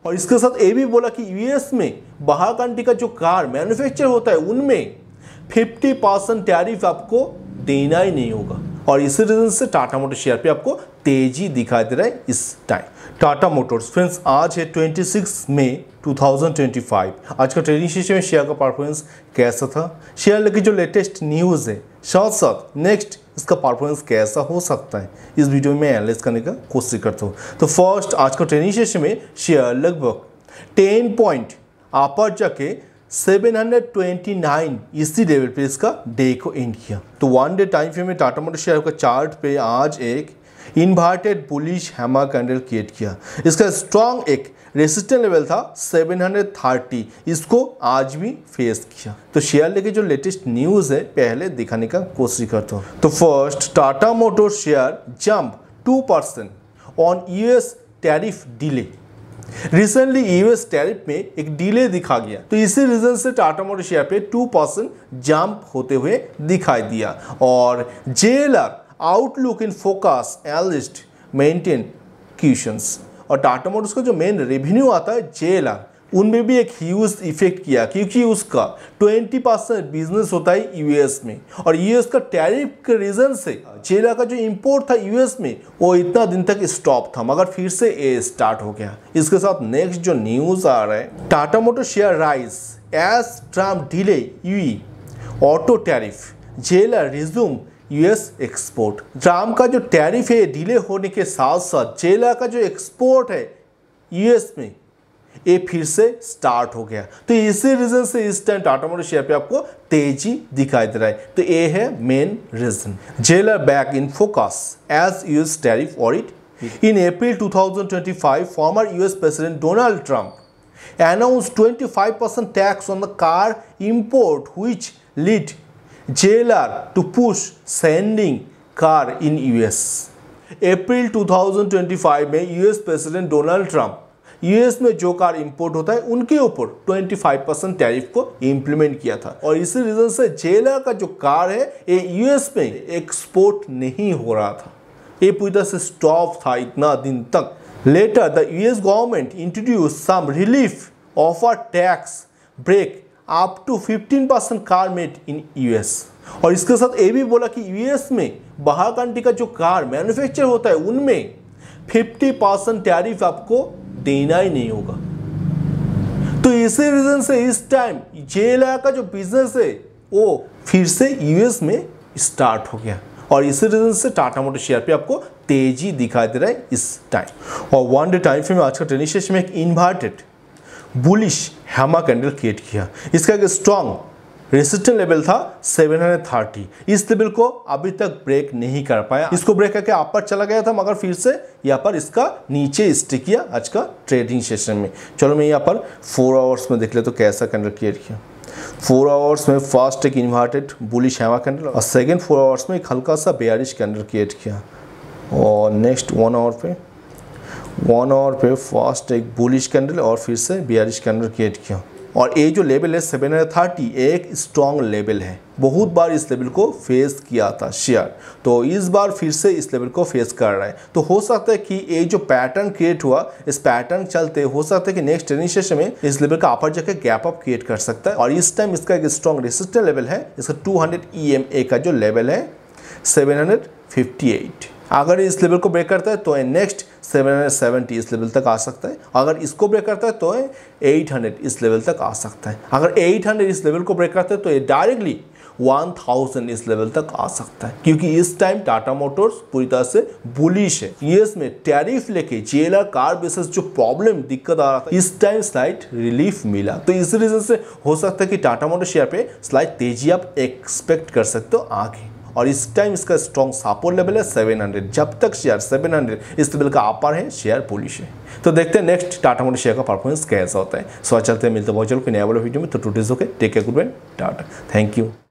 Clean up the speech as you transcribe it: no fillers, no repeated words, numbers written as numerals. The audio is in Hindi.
और इसके साथ ये भी बोला कि यूएस में बाहर कंट्री का जो कार मैन्युफैक्चर होता है उनमें 50% टैरिफ आपको देना ही नहीं होगा। और इसी रीजन से टाटा मोटर्स शेयर पे आपको तेजी दिखाई दे रहा है इस टाइम। टाटा मोटर्स फ्रेंड्स आज है 26 मई 2025। आज का ट्रेडिंग सेशन में शेयर का परफॉर्मेंस कैसा था, शेयर लेके जो लेटेस्ट न्यूज़ है, साथ साथ नेक्स्ट इसका परफॉर्मेंस कैसा हो सकता है, इस वीडियो में एनालाइज करने का कोशिश करता हूँ। तो फर्स्ट आज का ट्रेडिंग सेशन में शेयर लगभग 10 पॉइंट अपर जाके 729 इसी लेवल पे इसका डे को एंड किया। तो वन डे टाइम फ्रेम में टाटा मोटर्स शेयर का चार्ट पे आज एक inverted bullish hammer candle create किया। इसका स्ट्रॉन्ग एक रेसिस्टेंस लेवल था 730, इसको आज भी फेस किया। तो शेयर लेके जो लेटेस्ट न्यूज़ है पहले दिखाने का कोशिश करता हूँ। तो first Tata motors share jump 2% on US tariff delay. Recently US tariff में एक डिले दिखा गया, तो इसी रीजन से टाटा मोटर्स शेयर पे 2% जंप होते हुए दिखाई दिया। और JLR outlook in focus analyst maintain questions. और टाटा मोटर्स का जो मेन रेवेन्यू आता है जेएलआर, उनमें भी एक ह्यूज इफेक्ट किया, क्योंकि उसका 20% बिजनेस होता है यूएस में। और यूएस का टैरिफ के रीजन से जेएलआर का जो इंपोर्ट था यूएस में वो इतना दिन तक स्टॉप था, मगर फिर से ये स्टार्ट हो गया। इसके साथ नेक्स्ट जो न्यूज़ आ रहा है, Tata motors share rise as Trump delay EU auto tariff, JLR resume US export. Trump का जो टैरिफ है डिले होने के साथ साथ जेएलआर का जो एक्सपोर्ट है यूएस में ये फिर से स्टार्ट हो गया। तो इसी रीजन से इस टाइम टाटा मोटर्स शेयर पे आपको तेजी दिखाई दे रहा है। तो ये है main reason. JLR back in focus as US tariff audit. In April 2025 former US president Donald Trump announced 25% tax on the car import, which led JLR to push sending car in US। अप्रैल 2025 में US president Donald Trump US में जो कार इंपोर्ट होता है उनके ऊपर 25% टैरिफ को इंप्लीमेंट किया था। और इसी रीजन से जेएलआर का जो कार है ये यूएस में एक्सपोर्ट नहीं हो रहा था, ये पूरी तरह से स्टॉप था इतना दिन तक। Later, the US government introduced some relief offer tax break up to 15% car made in US। और इसके साथ ये भी बोला कि यूएस में बाहर कंट्री का जो कार मैन्युफैक्चर होता है उनमें 50% टैरिफ आपको देना ही नहीं होगा। तो इसी रीजन से इस टाइम जेएलआर का जो बिजनेस है वो फिर से यूएस में स्टार्ट हो गया। और इसी रीजन से टाटा मोटर्स शेयर पे आपको तेजी दिखाई दे रहा है इस टाइम। और वन डे टाइम फ्रेम में आज का ट्रेडिंग सेशन में एक inverted bullish hammer candle create किया। इसका एक स्ट्रॉन्ग रेसिस्टेंस लेवल था 730, इस लेवल को अभी तक ब्रेक नहीं कर पाया। इसको ब्रेक करके अपर चला गया था, मगर फिर से यहाँ पर इसका नीचे स्टिक किया आज का ट्रेडिंग सेशन में। चलो मैं यहाँ पर 4 आवर्स में देख ले तो कैसा कैंडल क्रिएट किया। 4 आवर्स में फर्स्ट एक इन्वर्टेड बुलिश हैमर कैंडल और सेकेंड 4 आवर्स में एक हल्का सा बेयरिश कैंडल क्रिएट किया। और नेक्स्ट 1 आवर पे फर्स्ट एक बुलिश कैंडल और फिर से बेयरिश कैंडल क्रिएट किया। और ये जो लेवल है 730 एक स्ट्रॉन्ग लेवल है, बहुत बार इस लेवल को फेस किया था शेयर, तो इस बार फिर से इस लेवल को फेस कर रहा है। तो हो सकता है कि ये जो पैटर्न क्रिएट हुआ, इस पैटर्न चलते हो सकता है कि नेक्स्ट ट्रेडिंग सेशन में इस लेवल का अपर जाके गैप अप क्रिएट कर सकता है। और इस टाइम इसका एक स्ट्रॉन्ग रेसिस्टेंस लेवल है, इसका 200 EMA का जो लेवल है 758। अगर इस लेवल को ब्रेक करता है तो नेक्स्ट 770 इस लेवल तक आ सकता है। अगर इसको ब्रेक करता है तो 800 इस लेवल तक आ सकता है। अगर 800 इस लेवल को ब्रेक करता है तो ये डायरेक्टली 1000 इस लेवल तक आ सकता है, क्योंकि इस टाइम टाटा मोटर्स पूरी तरह से बुलिश है। यूएस में टैरिफ लेके जेएलआर कार बेसिस जो प्रॉब्लम दिक्कत आ रहा था, इस टाइम स्लाइट रिलीफ मिला। तो इस रीजन से हो सकता है कि टाटा मोटर्स शेयर पे स्लाइट तेजी आप एक्सपेक्ट कर सकते हो आगे। और इस टाइम इसका स्ट्रॉन्ग सपोर्ट लेवल है 700। जब तक शेयर 700 इस लेवल का अपर है, शेयर बुलिश है। तो देखते हैं नेक्स्ट टाटा मोटर्स शेयर का परफॉर्मेंस कैसा होता है। सो चलते हैं, मिलते हैं बहुत जल्द कोई नया वाला वीडियो में। तो today's okay, take care, goodbye, tata, thank you.